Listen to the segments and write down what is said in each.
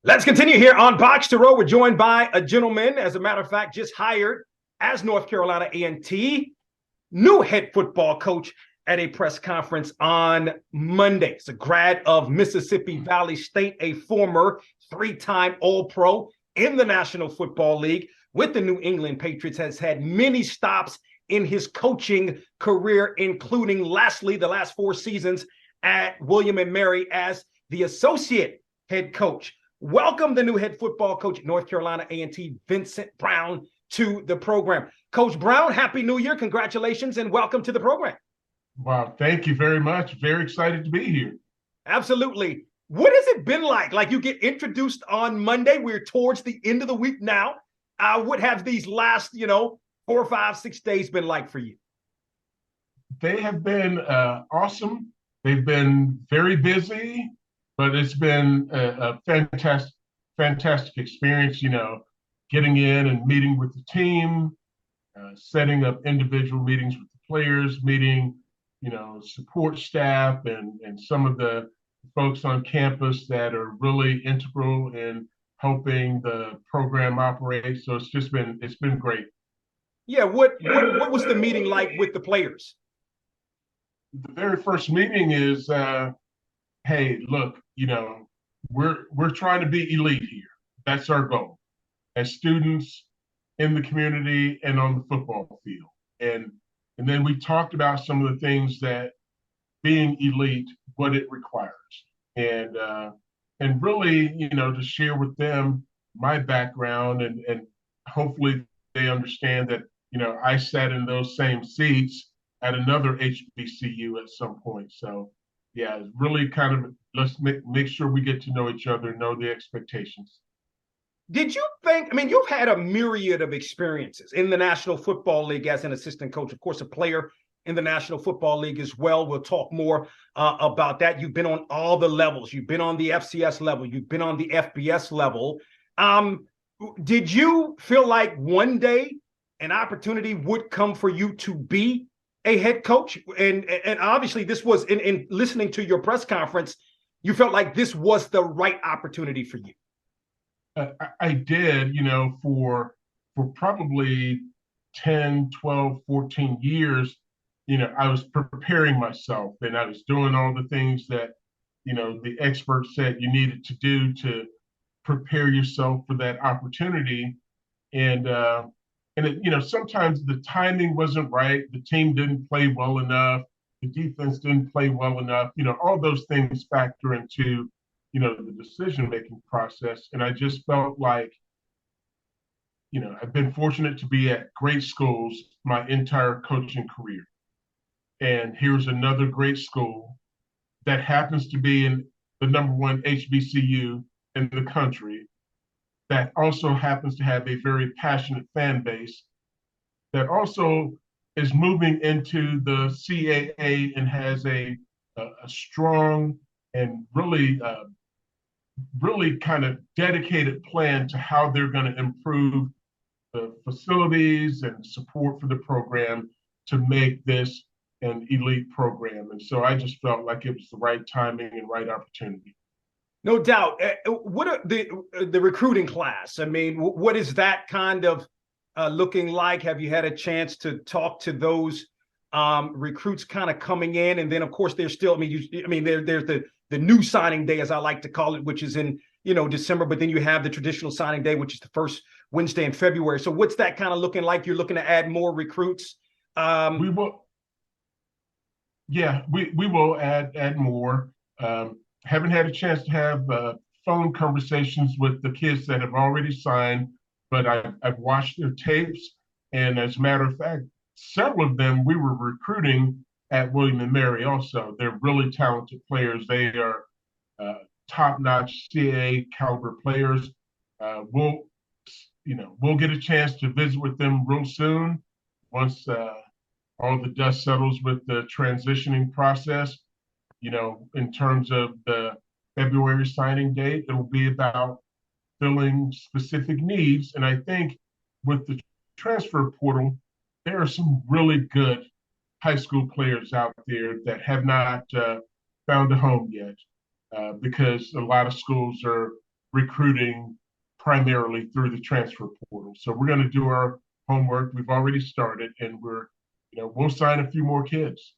Let's continue here on Boxtorow. We're joined by a gentleman, as a matter of fact, just hired as North Carolina A&T new head football coach at a press conference on Monday. It's a grad of Mississippi Valley State, a former three-time All-Pro in the National Football League with the New England Patriots, has had many stops in his coaching career, including lastly the last 4 seasons at William & Mary as the associate head coach. Welcome the new head football coach at North Carolina A&T, Vincent Brown, to the program. Coach Brown, Happy New Year. Congratulations and welcome to the program. Wow, thank you very much. Very excited to be here. Absolutely. What has it been like? Like, you get introduced on Monday. We're towards the end of the week now. What have these last, 4, 5, 6 days been like for you? They have been awesome. They've been very busy, but it's been a fantastic experience, getting in and meeting with the team, setting up individual meetings with the players, meeting, support staff and some of the folks on campus that are really integral in helping the program operate. So it's been great. Yeah, what was the meeting like with the players? The very first meeting is, hey, look, we're trying to be elite here. That's our goal as students in the community and on the football field. And then we talked about some of the things that being elite, what it requires. And really, to share with them my background and hopefully they understand that, I sat in those same seats at another HBCU at some point. So yeah, it's really kind of, let's make sure we get to know each other, know the expectations. Did you think, you've had a myriad of experiences in the National Football League as an assistant coach, of course, a player in the National Football League as well. We'll talk more about that. You've been on all the levels. You've been on the FCS level. You've been on the FBS level. Did you feel like one day an opportunity would come for you to be a head coach? And obviously this was in listening to your press conference, you felt like this was the right opportunity for you. I did, for probably 10, 12, 14 years, I was preparing myself and I was doing all the things that, the experts said you needed to do to prepare yourself for that opportunity. And it, sometimes the timing wasn't right. The team didn't play well enough. The defense didn't play well enough. All those things factor into, the decision-making process. And I just felt like, I've been fortunate to be at great schools my entire coaching career. And here's another great school that happens to be in the #1 HBCU in the country, that also happens to have a very passionate fan base, that also is moving into the CAA and has a strong and really kind of dedicated plan to how they're going to improve the facilities and support for the program to make this an elite program. And so I just felt like it was the right timing and right opportunity. No doubt. What are the recruiting class? What is that kind of looking like? Have you had a chance to talk to those recruits kind of coming in? And then, of course, there's still, there's the new signing day, as I like to call it, which is in, December. But then you have the traditional signing day, which is the first Wednesday in February. So what's that kind of looking like? You're looking to add more recruits? We will. Yeah, we will add more. Haven't had a chance to have phone conversations with the kids that have already signed, but I've watched their tapes. And as a matter of fact, several of them we were recruiting at William & Mary also. They're really talented players. They are top-notch CAA caliber players. We'll get a chance to visit with them real soon once all the dust settles with the transitioning process. In terms of the February signing date, it'll be about filling specific needs. And I think with the transfer portal, there are some really good high school players out there that have not found a home yet, because a lot of schools are recruiting primarily through the transfer portal. So we're going to do our homework. We've already started, and we'll sign a few more kids.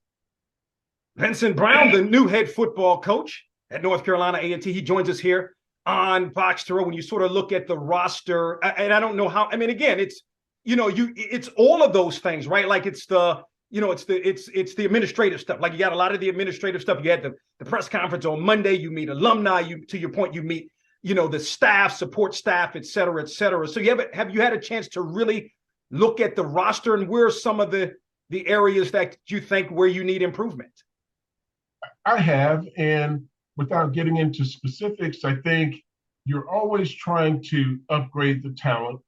Vincent Brown, the new head football coach at North Carolina A&T, he joins us here on Boxtorow. When you sort of look at the roster, and I don't know how. I mean, again, it's it's all of those things, right? Like it's the the administrative stuff. Like you got a lot of the administrative stuff. You had the press conference on Monday. You meet alumni. To your point, you meet the staff, support staff, et cetera, et cetera. So have you had a chance to really look at the roster, and where are some of the areas that you think where you need improvement? I have, and without getting into specifics, I think you're always trying to upgrade the talent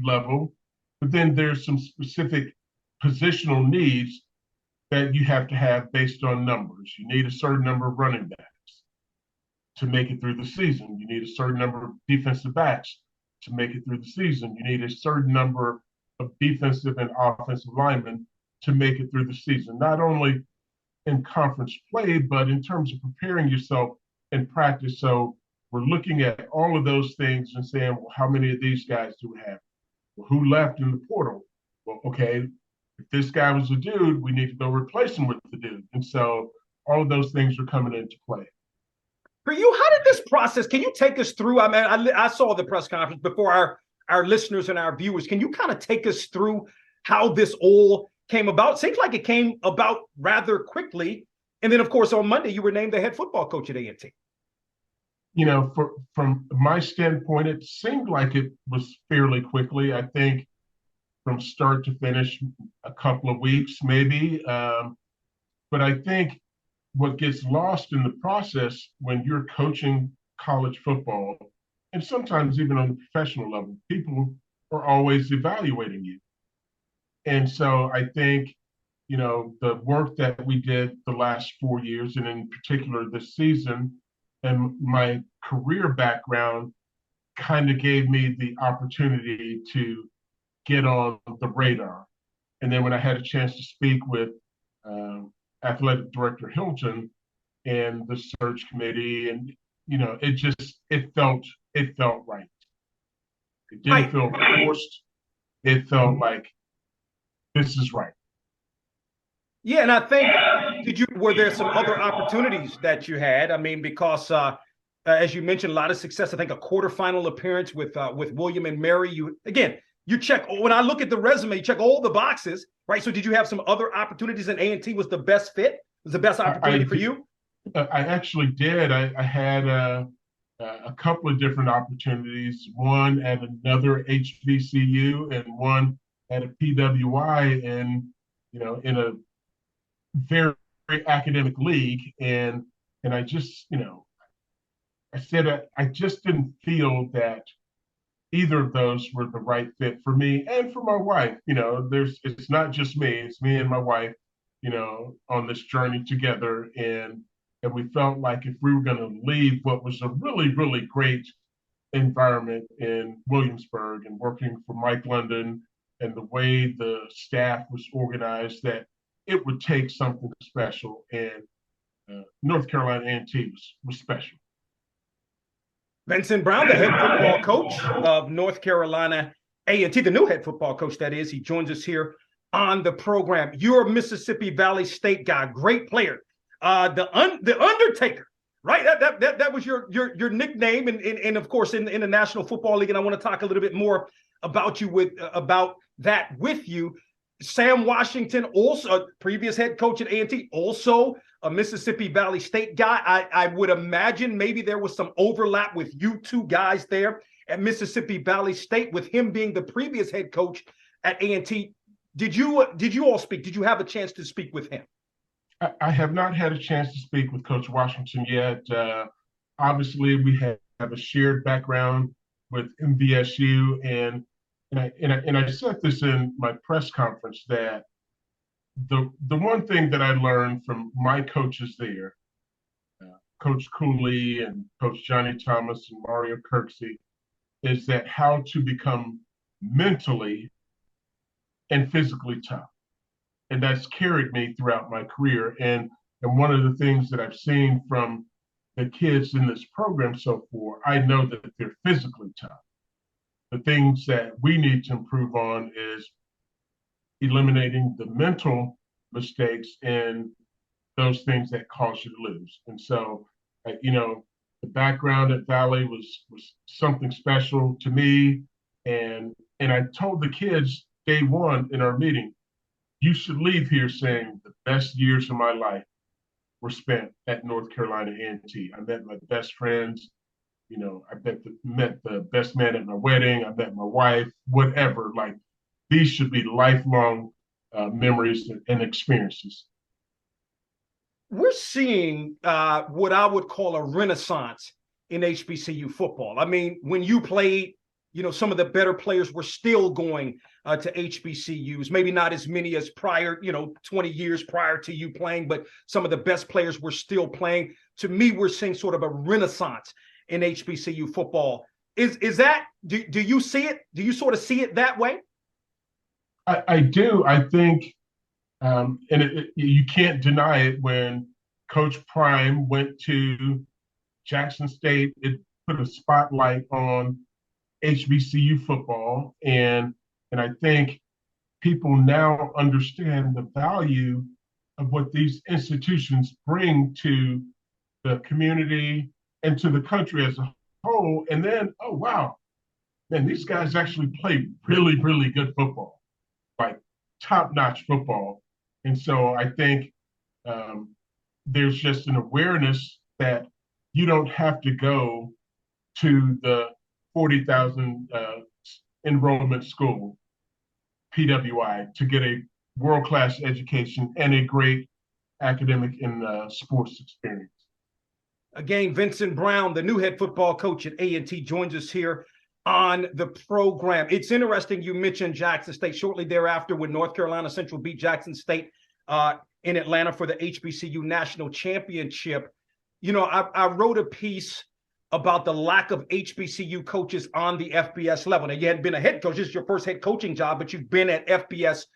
level, but then there's some specific positional needs that you have to have based on numbers. You need a certain number of running backs to make it through the season. You need a certain number of defensive backs to make it through the season. You need a certain number of defensive and offensive linemen to make it through the season, not only in conference play, but in terms of preparing yourself in practice. So we're looking at all of those things and saying, well, how many of these guys do we have? Well, who left in the portal? Well, okay, if this guy was a dude, we need to go replace him with the dude. And so all of those things are coming into play. For you, how did this process, can you take us through? I mean, I saw the press conference before our listeners and our viewers. Can you kind of take us through how this all came about? Seems like it came about rather quickly. And then, of course, on Monday, you were named the head football coach at A&T. From my standpoint, it seemed like it was fairly quickly. I think from start to finish, a couple of weeks maybe. But I think what gets lost in the process when you're coaching college football, and sometimes even on the professional level, people are always evaluating you. And so I think, the work that we did the last 4 years, and in particular this season, and my career background kind of gave me the opportunity to get on the radar. And then when I had a chance to speak with athletic director Hilton and the search committee, and it felt right. It didn't feel forced. It felt like this is right. Yeah, and I think were there some other opportunities that you had? I mean, because as you mentioned, a lot of success. I think a quarterfinal appearance with William and Mary. You check, when I look at the resume, you check all the boxes, right? So did you have some other opportunities, and A&T was the best fit? Was the best opportunity for you? I actually did. I had a couple of different opportunities, one at another HBCU and one at a PWI, and in a very, very academic league. And I just, I said I just didn't feel that either of those were the right fit for me and for my wife. It's not just me, it's me and my wife, on this journey together. And we felt like if we were going to leave what was a really, really great environment in Williamsburg and working for Mike London and the way the staff was organized, that it would take something special. And North Carolina A&T was special. Vincent Brown, the head football coach of North Carolina A&T, the new head football coach, that is. He joins us here on the program. You're a Mississippi Valley State guy, great player. The Undertaker, right? That was your nickname, and of course in the National Football League. And I want to talk a little bit more about that with you. Sam Washington, also a previous head coach at A&T, also a Mississippi Valley State guy. I would imagine maybe there was some overlap with you two guys there at Mississippi Valley State, with him being the previous head coach at A&T. Did you all speak? Did you have a chance to speak with him? I have not had a chance to speak with Coach Washington yet. Obviously, we have a shared background with MVSU, and I said this in my press conference, that the one thing that I learned from my coaches there, Coach Cooley and Coach Johnny Thomas and Mario Kirksey, is that how to become mentally and physically tough. And that's carried me throughout my career. And one of the things that I've seen from the the kids in this program so far, I know that they're physically tough. The things that we need to improve on is eliminating the mental mistakes and those things that cause you to lose. And so, the background at Valley was something special to me. And I told the kids day one in our meeting, you should leave here saying the best years of my life were spent at North Carolina A&T. I met my best friends. Met the best man at my wedding. I met my wife, whatever. Like, these should be lifelong memories and experiences. We're seeing what I would call a renaissance in HBCU football. I mean, when you played, some of the better players were still going to HBCUs, maybe not as many as prior, 20 years prior to you playing, but some of the best players were still playing. To me, we're seeing sort of a renaissance in HBCU football. Is that, do you see it? Do you sort of see it that way? I do. I think, you can't deny it, when Coach Prime went to Jackson State, it put a spotlight on HBCU football. And I think people now understand the value of what these institutions bring to the community and to the country as a whole. And then, oh, wow, man, these guys actually play really, really good football, like top-notch football. And so I think there's just an awareness that you don't have to go to the 40,000 enrollment school, PWI, to get a world-class education and a great academic and sports experience. Again, Vincent Brown, the new head football coach at A&T, joins us here on the program. It's interesting you mentioned Jackson State. Shortly thereafter, when North Carolina Central beat Jackson State in Atlanta for the HBCU National Championship, I wrote a piece about the lack of HBCU coaches on the FBS level. Now, you hadn't been a head coach. This is your first head coaching job, but you've been at FBS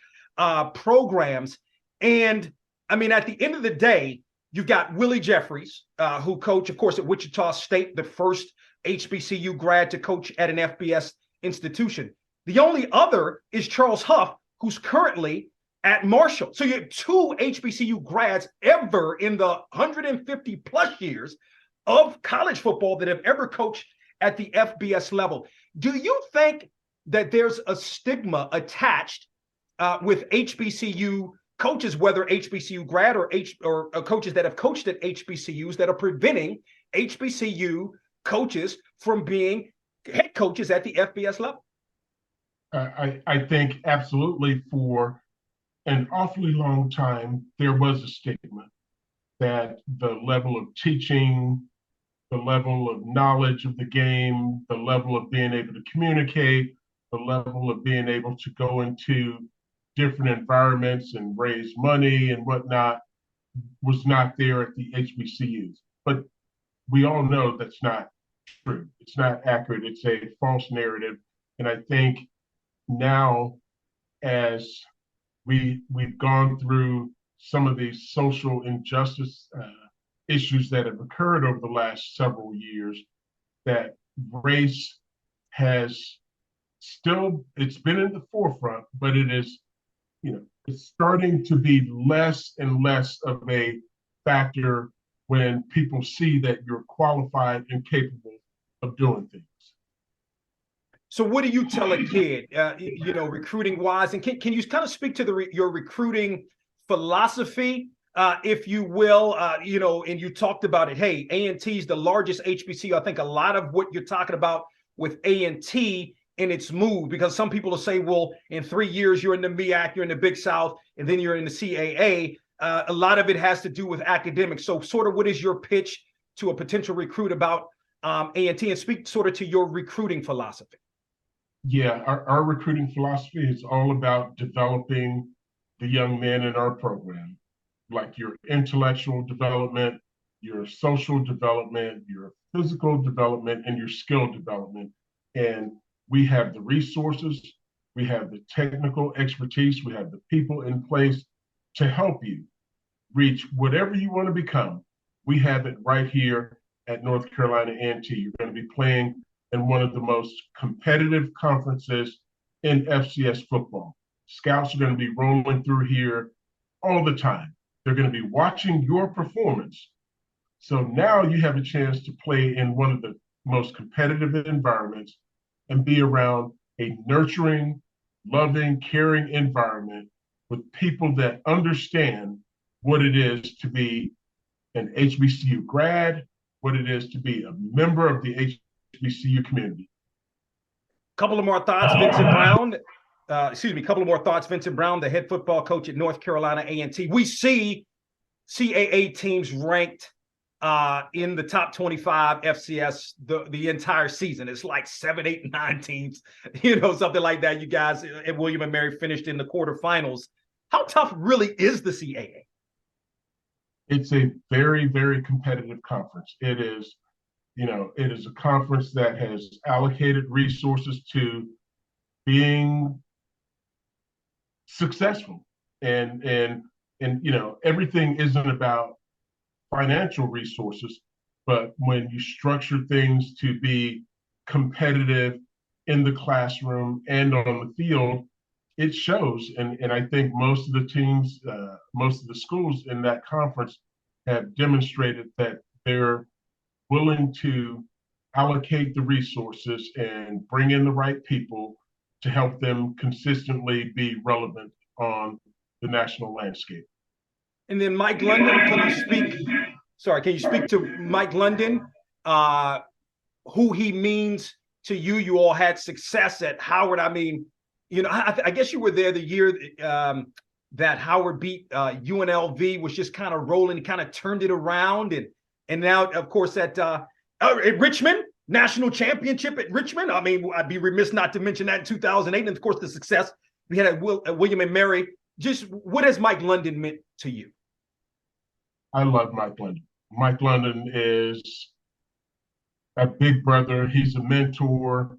programs. And, I mean, at the end of the day, you've got Willie Jeffries, who coached, of course, at Wichita State, the first HBCU grad to coach at an FBS institution. The only other is Charles Huff, who's currently at Marshall. So you have two HBCU grads ever in the 150 plus years of college football that have ever coached at the FBS level. Do you think that there's a stigma attached with HBCU coaches, whether HBCU grad or coaches that have coached at HBCUs, that are preventing HBCU coaches from being head coaches at the FBS level? I think absolutely. For an awfully long time, there was a stigma that the level of teaching, the level of knowledge of the game, the level of being able to communicate, the level of being able to go into different environments and raise money and whatnot was not there at the HBCUs. But we all know that's not true. It's not accurate. It's a false narrative. And I think now, as we've gone through some of these social injustice issues that have occurred over the last several years, that race has it's been in the forefront, but it is, it's starting to be less and less of a factor when people see that you're qualified and capable of doing things. So what do you tell a kid, recruiting wise? And can you kind of speak to your recruiting philosophy, if you will, and you talked about it. Hey, A&T is the largest HBCU. I think a lot of what you're talking about with A&T in its move, because some people will say, well, in 3 years, you're in the MEAC, you're in the Big South, and then you're in the CAA. A lot of it has to do with academics. So sort of what is your pitch to a potential recruit about A&T, and speak sort of to your recruiting philosophy? Yeah, our recruiting philosophy is all about developing the young men in our program, like your intellectual development, your social development, your physical development, and your skill development. And we have the resources, we have the technical expertise, we have the people in place to help you reach whatever you want to become. We have it right here at North Carolina A&T. You're going to be playing in one of the most competitive conferences in FCS football. Scouts are going to be rolling through here all the time. They're going to be watching your performance. So now you have a chance to play in one of the most competitive environments and be around a nurturing, loving, caring environment with people that understand what it is to be an HBCU grad, what it is to be a member of the HBCU community. Couple of more thoughts, Vincent Brown. Couple of more thoughts, Vincent Brown, the head football coach at North Carolina A&T. We see CAA teams ranked in the top 25 FCS the entire season. It's like 7, 8, 9 teams, something like that. You guys at William and Mary finished in the quarterfinals. How tough really is the CAA? It's a very, very competitive conference. It is, it is a conference that has allocated resources to being successful. And everything isn't about financial resources, but when you structure things to be competitive in the classroom and on the field, it shows. And I think most of the teams, most of the schools in that conference have demonstrated that they're willing to allocate the resources and bring in the right people to help them consistently be relevant on the national landscape. And then Mike London, can you speak to Mike London, who he means to you? You all had success at Howard. I mean, I guess you were there the year that Howard beat UNLV, was just kind of rolling, kind of turned it around. And now, of course, at Richmond, national championship at Richmond. I mean, I'd be remiss not to mention that in 2008. And of course, the success we had at William and Mary. Just what has Mike London meant to you? I love Mike London. Mike London is a big brother. He's a mentor.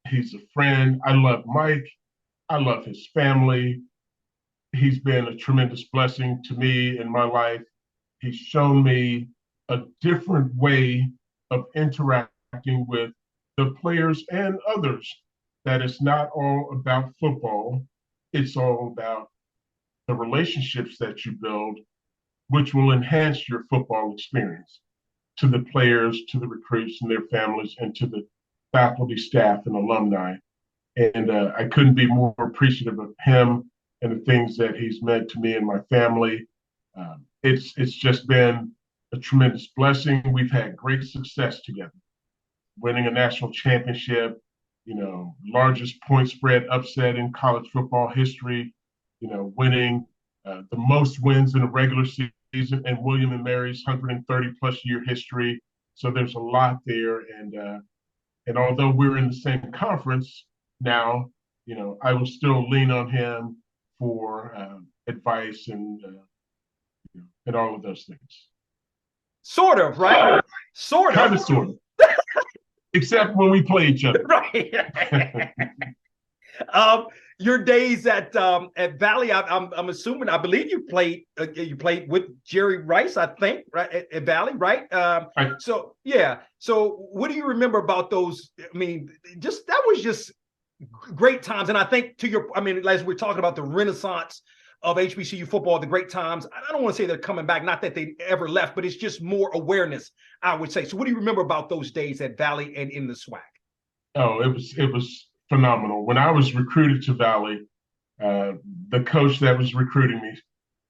He's a friend. I love Mike. I love his family. He's been a tremendous blessing to me in my life. He's shown me a different way of interacting with the players and others, that it's not all about football. It's all about the relationships that you build, which will enhance your football experience to the players, to the recruits and their families, and to the faculty, staff, and alumni. And I couldn't be more appreciative of him and the things that he's meant to me and my family. It's just been a tremendous blessing. We've had great success together, winning a national championship, largest point spread upset in college football history, winning the most wins in a regular season in William and Mary's 130-plus year history. So there's a lot there. And although we're in the same conference now, I will still lean on him for advice and all of those things. Sort of, right? Sort of. Kind of, sort of. Except when we play each other. Right. Your days at Valley, I'm assuming, I believe you played with Jerry Rice, I think, right, at Valley, right? Right. So yeah. So what do you remember about those? I mean, that was just great times. And I think as we're talking about the renaissance of HBCU football, the great times, I don't want to say they're coming back, not that they ever left, but it's just more awareness, I would say. So what do you remember about those days at Valley and in the SWAC? Oh, it was phenomenal. When I was recruited to Valley, the coach that was recruiting me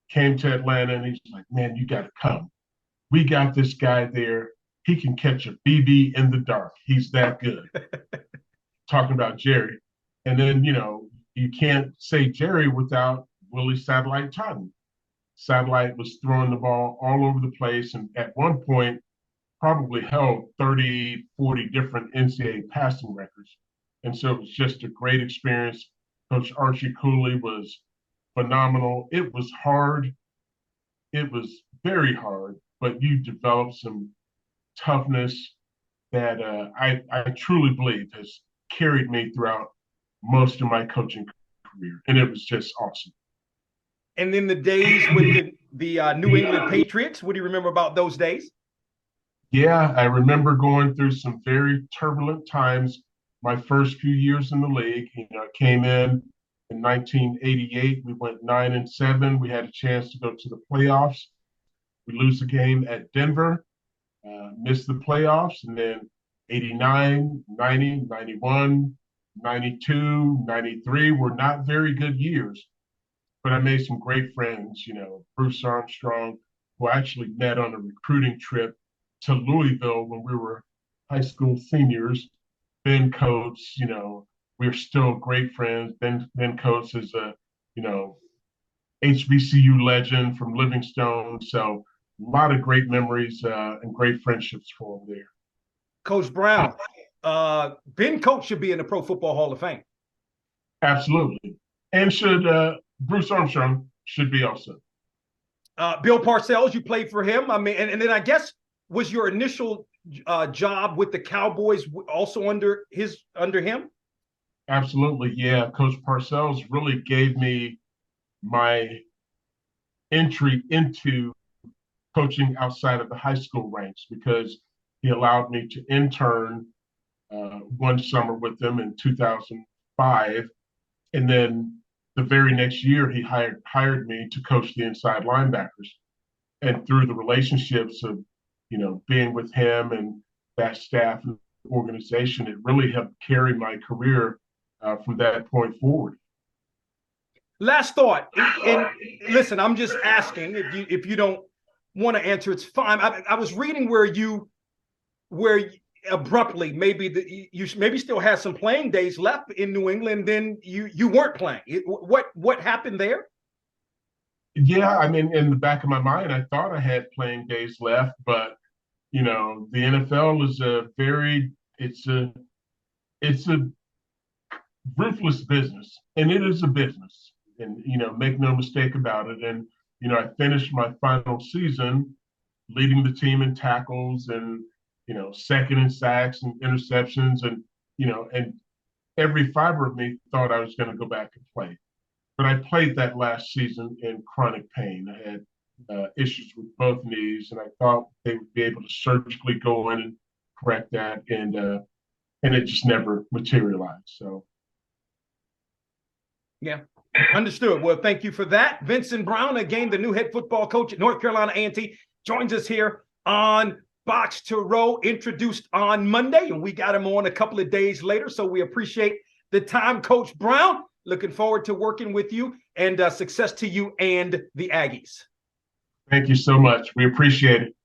came to Atlanta and he's like, "Man, you got to come. We got this guy there. He can catch a BB in the dark. He's that good." Talking about Jerry. And then, you can't say Jerry without Willie Satellite Totten. Satellite was throwing the ball all over the place, and at one point probably held 30, 40 different NCAA passing records. And so it was just a great experience. Coach Archie Cooley was phenomenal. It was hard. It was very hard, but you developed some toughness that I truly believe has carried me throughout most of my coaching career. And it was just awesome. And then the days with the New England Patriots, what do you remember about those days? Yeah, I remember going through some very turbulent times my first few years in the league. I came in 1988. We went 9-7. We had a chance to go to the playoffs. We lose the game at Denver, miss the playoffs, and then 89, 90, 91, 92, 93 were not very good years. But I made some great friends, Bruce Armstrong, who I actually met on a recruiting trip to Louisville when we were high school seniors. Ben Coates, we're still great friends. Ben Coates is a, you know, HBCU legend from Livingstone. So a lot of great memories and great friendships for him there. Coach Brown, Ben Coates should be in the Pro Football Hall of Fame. Absolutely. And Bruce Armstrong should be also. Bill Parcells, you played for him. I mean, and then I guess was your initial job with the Cowboys also under him? Absolutely, yeah. Coach Parcells really gave me my entry into coaching outside of the high school ranks because he allowed me to intern one summer with them in 2005, and then the very next year he hired me to coach the inside linebackers. And through the relationships of being with him and that staff and organization, it really helped carry my career from that point forward. Last thought, and listen, I'm just asking if you don't want to answer, it's fine. I was reading where abruptly you maybe still had some playing days left in New England, then you weren't playing. What happened there? Yeah, I mean, in the back of my mind, I thought I had playing days left, but the NFL is it's a ruthless business, and it is a business, and make no mistake about it. And I finished my final season leading the team in tackles and second in sacks and interceptions, and every fiber of me thought I was going to go back and play. But I played that last season in chronic pain. I had issues with both knees, and I thought they would be able to surgically go in and correct that, and it just never materialized. So, yeah, understood. Well, thank you for that. Vincent Brown, again, the new head football coach at North Carolina A&T, joins us here on Boxtorow, introduced on Monday, and we got him on a couple of days later. So we appreciate the time, Coach Brown. Looking forward to working with you, and success to you and the Aggies. Thank you so much. We appreciate it.